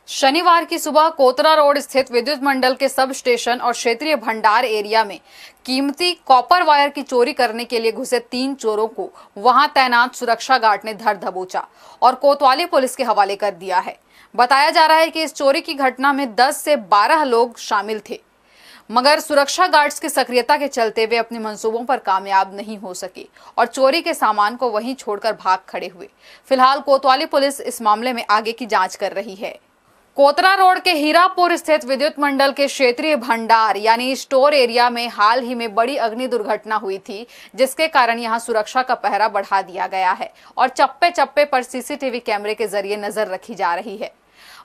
शनिवार की सुबह कोतरा रोड स्थित विद्युत मंडल के सब स्टेशन और क्षेत्रीय भंडार एरिया में कीमती कॉपर वायर की चोरी करने के लिए घुसे 3 चोरों को वहां तैनात सुरक्षा गार्ड ने धर दबोचा और कोतवाली पुलिस के हवाले कर दिया है। बताया जा रहा है कि इस चोरी की घटना में 10 से 12 लोग शामिल थे, मगर सुरक्षा गार्ड्स की सक्रियता के चलते वे अपने मंसूबों पर कामयाब नहीं हो सके और चोरी के सामान को वहीं छोड़कर भाग खड़े हुए। फिलहाल कोतवाली पुलिस इस मामले में आगे की जांच कर रही है। कोतरा रोड के हीरापुर स्थित विद्युत मंडल के क्षेत्रीय भंडार यानी स्टोर एरिया में हाल ही में बड़ी अग्नि दुर्घटना हुई थी, जिसके कारण यहां सुरक्षा का पहरा बढ़ा दिया गया है और चप्पे चप्पे पर सीसीटीवी कैमरे के जरिए नजर रखी जा रही है।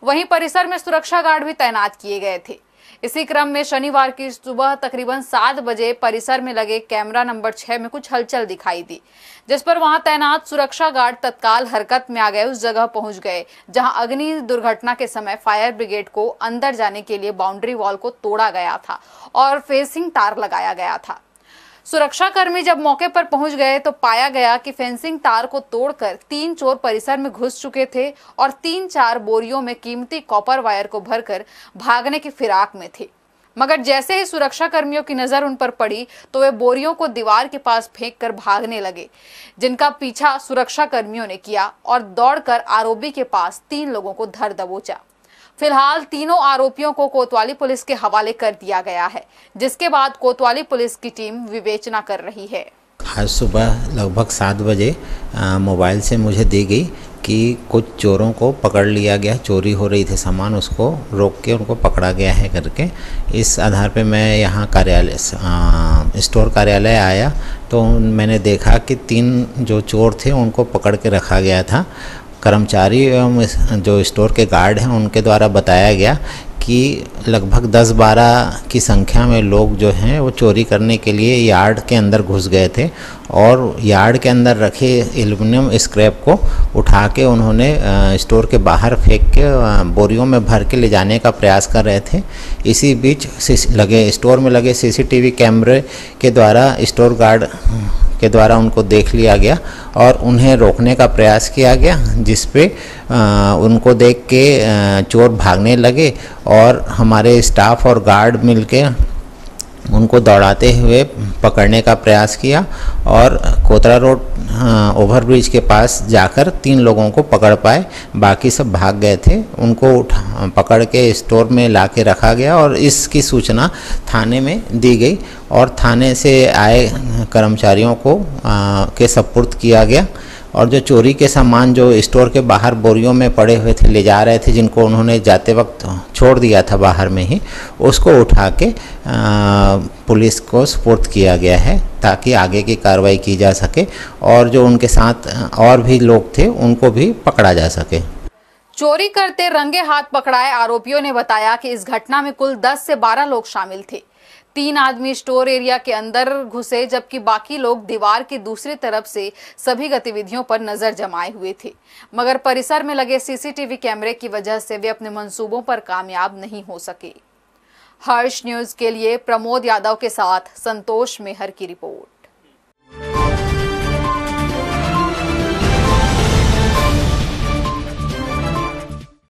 वहीं परिसर में सुरक्षा गार्ड भी तैनात किए गए थे। इसी क्रम में शनिवार की सुबह तकरीबन 7 बजे परिसर में लगे कैमरा नंबर 6 में कुछ हलचल दिखाई दी, जिस पर वहां तैनात सुरक्षा गार्ड तत्काल हरकत में आ गए। उस जगह पहुंच गए जहां अग्नि दुर्घटना के समय फायर ब्रिगेड को अंदर जाने के लिए बाउंड्री वॉल को तोड़ा गया था और फेंसिंग तार लगाया गया था। सुरक्षाकर्मी जब मौके पर पहुंच गए तो पाया गया कि फेंसिंग तार को तोड़कर 3 चोर परिसर में घुस चुके थे और 3-4 बोरियों में कीमती कॉपर वायर को भरकर भागने की फिराक में थे। मगर जैसे ही सुरक्षाकर्मियों की नजर उन पर पड़ी तो वे बोरियों को दीवार के पास फेंककर भागने लगे, जिनका पीछा सुरक्षाकर्मियों ने किया और दौड़कर आरोपी के पास 3 लोगों को धर दबोचा। फिलहाल तीनों आरोपियों को कोतवाली पुलिस के हवाले कर दिया गया है, जिसके बाद कोतवाली पुलिस की टीम विवेचना कर रही है। आज सुबह लगभग 7 बजे मोबाइल से मुझे दी गई कि कुछ चोरों को पकड़ लिया गया, चोरी हो रही थी सामान, उसको रोक के उनको पकड़ा गया है करके। इस आधार पे मैं यहाँ कार्यालय स्टोर कार्यालय आया तो मैंने देखा कि 3 जो चोर थे उनको पकड़ के रखा गया था। कर्मचारी एवं जो स्टोर के गार्ड हैं उनके द्वारा बताया गया कि लगभग 10-12 की संख्या में लोग जो हैं वो चोरी करने के लिए यार्ड के अंदर घुस गए थे और यार्ड के अंदर रखे एल्युमिनियम स्क्रैप को उठा के उन्होंने स्टोर के बाहर फेंक के बोरियों में भर के ले जाने का प्रयास कर रहे थे। इसी बीच स्टोर में लगे सीसीटीवी कैमरे के द्वारा स्टोर गार्ड के द्वारा उनको देख लिया गया और उन्हें रोकने का प्रयास किया गया, जिस पे उनको देख के चोर भागने लगे और हमारे स्टाफ और गार्ड मिलके उनको दौड़ाते हुए पकड़ने का प्रयास किया और कोतरा रोड ओवरब्रिज के पास जाकर 3 लोगों को पकड़ पाए। बाकी सब भाग गए थे। उनको पकड़ के स्टोर में लाके रखा गया और इसकी सूचना थाने में दी गई और थाने से आए कर्मचारियों को के सपुर्द किया गया और जो चोरी के सामान जो स्टोर के बाहर बोरियों में पड़े हुए थे ले जा रहे थे, जिनको उन्होंने जाते वक्त छोड़ दिया था बाहर में ही, उसको उठा के पुलिस को सुपुर्द किया गया है ताकि आगे की कार्रवाई की जा सके और जो उनके साथ और भी लोग थे उनको भी पकड़ा जा सके। चोरी करते रंगे हाथ पकड़ाए आरोपियों ने बताया कि इस घटना में कुल 10 से 12 लोग शामिल थे। 3 आदमी स्टोर एरिया के अंदर घुसे, जबकि बाकी लोग दीवार की दूसरी तरफ से सभी गतिविधियों पर नजर जमाए हुए थे। मगर परिसर में लगे सीसीटीवी कैमरे की वजह से वे अपने मंसूबों पर कामयाब नहीं हो सके। हर्ष न्यूज के लिए प्रमोद यादव के साथ संतोष मेहर की रिपोर्ट।